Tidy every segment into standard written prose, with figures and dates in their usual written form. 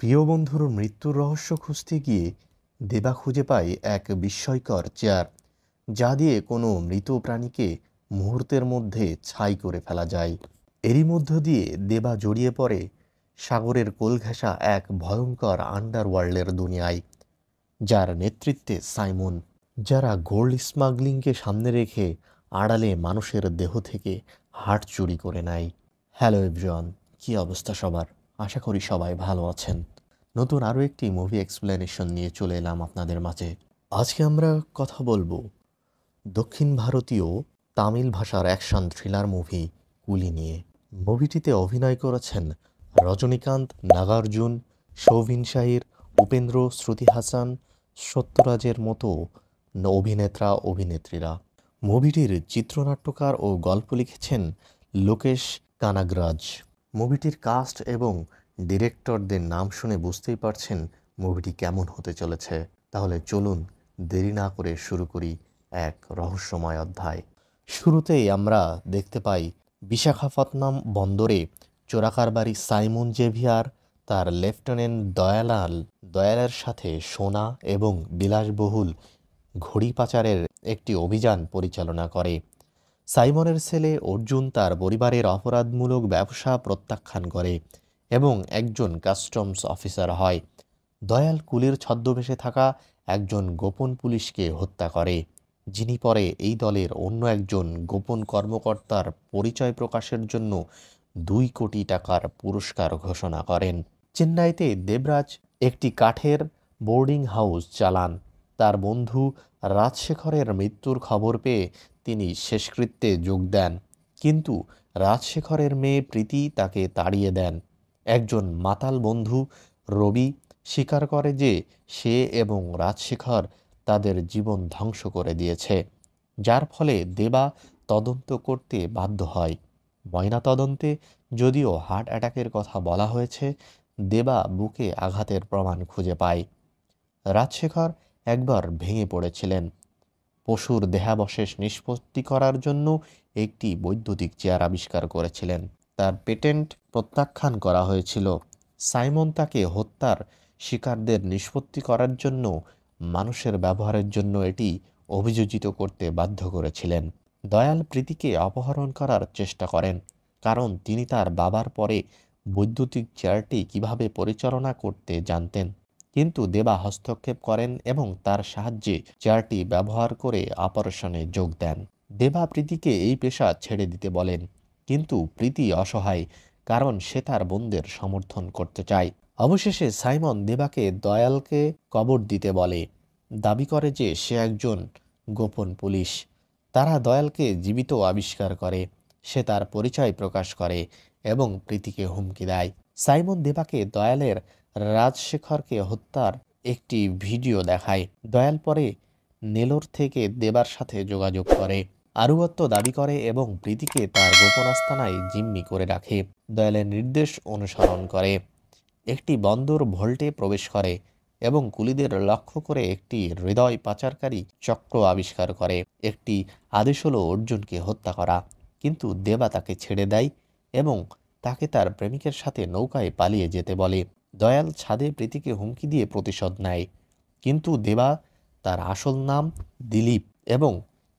প্রিয় বন্ধুর মৃত্যুর রহস্য খুঁজতে গিয়ে দেবা খুঁজে পায় এক বিস্ময়কর চেয়ার, যা দিয়ে কোনো মৃত প্রাণীকে মুহূর্তের মধ্যে ছাই করে ফেলা যায়। এরই মধ্য দিয়ে দেবা জড়িয়ে পড়ে সাগরের কোল ঘেঁষা এক ভয়ঙ্কর আন্ডারওয়ার্ল্ডের দুনিয়ায়, যার নেতৃত্বে সাইমন, যারা গোল্ড স্মাগলিংকে সামনে রেখে আড়ালে মানুষের দেহ থেকে হার্ট চুরি করে নেয়। হ্যালো এভরিওয়ান, কী অবস্থা সবার? আশা করি সবাই ভালো আছেন। নতুন আরও একটি মুভি এক্সপ্লেনেশন নিয়ে চলে এলাম আপনাদের মাঝে। আজকে আমরা কথা বলবো দক্ষিণ ভারতীয় তামিল ভাষার অ্যাকশন থ্রিলার মুভি কুলি নিয়ে। মুভিটিতে অভিনয় করেছেন রজনীকান্ত, নাগার্জুন, শৌভিন শাহির, উপেন্দ্র, শ্রুতি হাসান, সত্যরাজের মতো অভিনেতা অভিনেত্রীরা। মুভিটির চিত্রনাট্যকার ও গল্প লিখেছেন লোকেশ কানাগরাজ। মুভিটির কাস্ট এবং ডিরেক্টরদের নাম শুনে বুঝতেই পারছেন মুভিটি কেমন হতে চলেছে। তাহলে চলুন দেরি না করে শুরু করি এক রহস্যময় অধ্যায়। শুরুতেই আমরা দেখতে পাই বিশাখাপত্তনম বন্দরে চোরাকারবারি সাইমন জেভিয়ার তার লেফটেন্যান্ট দয়ালের সাথে সোনা এবং বিলাসবহুল ঘড়ি পাচারের একটি অভিযান পরিচালনা করে। সাইমনের ছেলে অর্জুন তার পরিবারের অপরাধমূলক ব্যবসা প্রত্যাখ্যান করে এবং একজন কাস্টমস অফিসার হয়। দয়াল কুলির ছদ্মবেশে থাকা একজন গোপন পুলিশকে হত্যা করে, যিনি পরে এই দলের অন্য একজন গোপন কর্মকর্তার পরিচয় প্রকাশের জন্য 2 কোটি টাকার পুরস্কার ঘোষণা করেন। চেন্নাইতে দেবরাজ একটি কাঠের বোর্ডিং হাউস চালান। তার বন্ধু রাজশেখরের মৃত্যুর খবর পেয়ে তিনি শেষকৃত্যে যোগ দেন, কিন্তু রাজশেখরের মেয়ে প্রীতি তাকে তাড়িয়ে দেন। একজন মাতাল বন্ধু রবি স্বীকার করে যে সে এবং রাজশেখর তাদের জীবন ধ্বংস করে দিয়েছে, যার ফলে দেবা তদন্ত করতে বাধ্য হয়। ময়নাতদন্তে যদিও হার্ট অ্যাটাকের কথা বলা হয়েছে, দেবা বুকে আঘাতের প্রমাণ খুঁজে পায়। রাজশেখর একবার ভেঙে পড়েছিলেন। পশুর দেহাবশেষ নিষ্পত্তি করার জন্য একটি বৈদ্যুতিক চেয়ার আবিষ্কার করেছিলেন। তার পেটেন্ট প্রত্যাখ্যান করা হয়েছিল। সাইমন তাকে হত্যার শিকারদের নিষ্পত্তি করার জন্য মানুষের ব্যবহারের জন্য এটি অভিযোজিত করতে বাধ্য করেছিলেন। দয়াল প্রীতিকে অপহরণ করার চেষ্টা করেন, কারণ তিনি তার বাবার পরে বৈদ্যুতিক চেয়ারটি কিভাবে পরিচালনা করতে জানতেন। কিন্তু দেবা হস্তক্ষেপ করেন এবং তার সাহায্যে চেয়ারটি ব্যবহার করে অপারেশনে যোগ দেন। দেবা প্রীতিকে এই পেশা ছেড়ে দিতে বলেন, কিন্তু প্রীতি অসহায়, কারণ সে তার বোনদের সমর্থন করতে চায়। অবশেষে সাইমন দেবাকে দয়ালকে কবর দিতে বলে, দাবি করে যে সে একজন গোপন পুলিশ। তারা দয়ালকে জীবিত আবিষ্কার করে। সে তার পরিচয় প্রকাশ করে এবং প্রীতিকে হুমকি দেয়। সাইমন দেবাকে দয়ালের রাজশেখরকে হত্যার একটি ভিডিও দেখায়। দয়াল পরে নেলোর থেকে দেবার সাথে যোগাযোগ করে, আনুগত্য দাবি করে এবং প্রীতিকে তার গোপন আস্তানায় জিম্মি করে রাখে। দয়ালের নির্দেশ অনুসরণ করে, একটি বন্দর ভল্টে প্রবেশ করে এবং কুলিদের লক্ষ্য করে একটি হৃদয় পাচারকারী চক্র আবিষ্কার করে। একটি আদেশ হলো অর্জুনকে হত্যা করা, কিন্তু দেবা তাকে ছেড়ে দেয় এবং তাকে তার প্রেমিকের সাথে নৌকায় পালিয়ে যেতে বলে। দয়াল ছাদে প্রীতিকে হুমকি দিয়ে প্রতিশোধ নেয়, কিন্তু দেবা তার আসল নাম দিলীপ এবং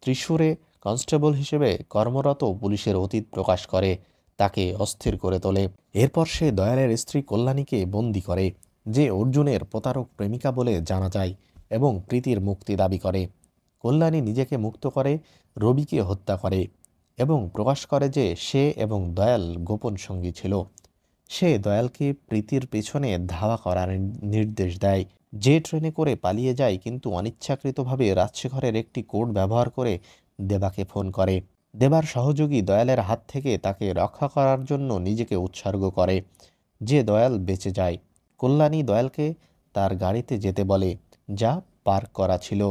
ত্রিশূরে কনস্টেবল হিসেবে কর্মরত পুলিশের অতীত প্রকাশ করে তাকে অস্থির করে তোলে। এরপর সে দয়ালের স্ত্রী কল্যাণীকে বন্দি করে, যে অর্জুনের প্রতারক প্রেমিকা বলে জানা যায়, এবং প্রীতির মুক্তি দাবি করে। কল্যাণী নিজেকে মুক্ত করে, রবিকে হত্যা করে এবং প্রকাশ করে যে সে এবং দয়াল গোপন সঙ্গী ছিল। সে দয়ালকে প্রীতির পেছনে ধাওয়া করার নির্দেশ দেয়, যে ট্রেনে করে পালিয়ে যায়, কিন্তু অনিচ্ছাকৃতভাবে রাজশেখরের একটি কোড ব্যবহার করে দেবাকে ফোন করে। দেবার সহযোগী দয়ালের হাত থেকে তাকে রক্ষা করার জন্য নিজেকে উৎসর্গ করে, যে দয়াল বেঁচে যায়। কল্যাণী দয়ালকে তার গাড়িতে যেতে বলে, যা পার্ক করা ছিল।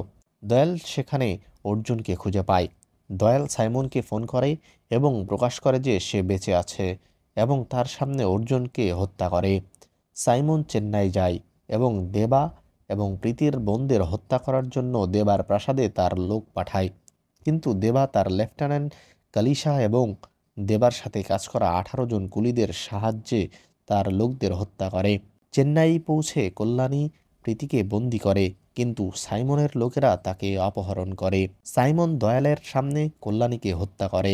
দয়াল সেখানে অর্জুনকে খুঁজে পায়। দয়াল সাইমনকে ফোন করে এবং প্রকাশ করে যে সে বেঁচে আছে এবং তার সামনে অর্জুনকে হত্যা করে। সাইমন চেন্নাই যায় এবং দেবা এবং প্রীতির বোনদের হত্যা করার জন্য দেবার প্রাসাদে তার লোক পাঠায়, কিন্তু দেবা তার লেফটেন্যান্ট কালিশা এবং দেবার সাথে কাজ করা 18 জন কুলিদের সাহায্যে তার লোকদের হত্যা করে। চেন্নাই পৌঁছে কল্যাণী প্রীতিকে বন্দি করে, কিন্তু সাইমনের লোকেরা তাকে অপহরণ করে। সাইমন দয়ালের সামনে কল্যাণীকে হত্যা করে,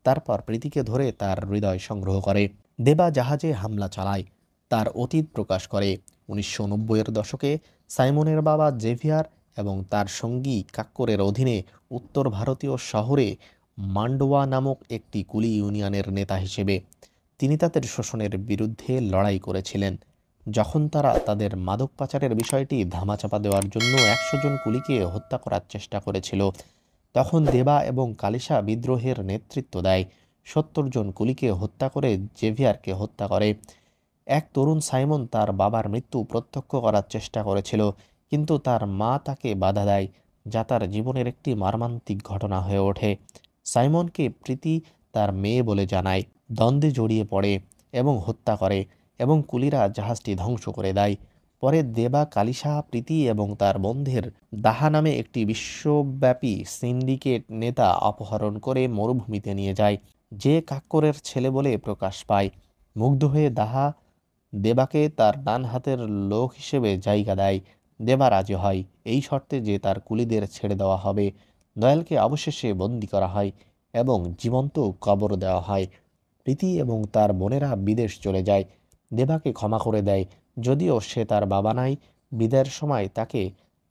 তারপর প্রীতিকে ধরে তার হৃদয় সংগ্রহ করে। দেবা জাহাজে হামলা চালায়, তার অতীত প্রকাশ করে। 1990-এর দশকে সাইমনের বাবা জেভিয়ার এবং তার সঙ্গী কাক্করের অধীনে উত্তর ভারতীয় শহরে মান্ডোয়া নামক একটি কুলি ইউনিয়নের নেতা হিসেবে তিনি তাদের শোষণের বিরুদ্ধে লড়াই করেছিলেন। যখন তারা তাদের মাদক পাচারের বিষয়টি ধামাচাপা দেওয়ার জন্য 100 জন কুলিকে হত্যা করার চেষ্টা করেছিল, তখন দেবা এবং কালিশা বিদ্রোহের নেতৃত্ব দেয়। 70 জন কুলিকে হত্যা করে জেভিয়ারকে হত্যা করে। এক তরুণ সাইমন তার বাবার মৃত্যু প্রত্যক্ষ করার চেষ্টা করেছিল, কিন্তু তার মা তাকে বাধা দেয়, যা তার জীবনের একটি মর্মান্তিক ঘটনা হয়ে ওঠে। সাইমনকে প্রীতি তার মেয়ে বলে জানায়, দ্বন্দ্বে জড়িয়ে পড়ে এবং হত্যা করে, এবং কুলিরা জাহাজটি ধ্বংস করে দেয়। পরে দেবা কালিশা প্রীতি এবং তার বন্ধের দাহা নামে একটি বিশ্বব্যাপী সিন্ডিকেট নেতা অপহরণ করে মরুভূমিতে নিয়ে যায়, যে কাক্করের ছেলে বলে প্রকাশ পায়। মুগ্ধ হয়ে দাহা দেবাকে তার ডান হাতের লোক হিসেবে জায়গা দেয়। দেবা রাজি হয়, এই শর্তে যে তার কুলিদের ছেড়ে দেওয়া হবে। দয়ালকে অবশেষে বন্দি করা হয় এবং জীবন্ত কবর দেওয়া হয়। প্রীতি এবং তার বোনেরা বিদেশ চলে যায়, দেবাকে ক্ষমা করে দেয়, যদিও সে তার বাবা নাই। বিদায়ের সময় তাকে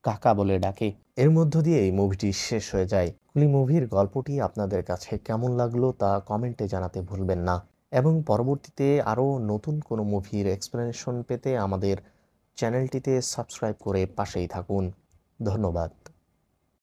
কাকা বলে ডাকে। এর মধ্য দিয়ে এই মুভিটি শেষ হয়ে যায়। কুলি মুভির গল্পটি আপনাদের কাছে কেমন লাগলো তা কমেন্টে জানাতে ভুলবেন না, এবং পরবর্তীতে আরও নতুন কোনো মুভির এক্সপ্লেনেশন পেতে আমাদের চ্যানেলটিতে সাবস্ক্রাইব করে পাশেই থাকুন। ধন্যবাদ।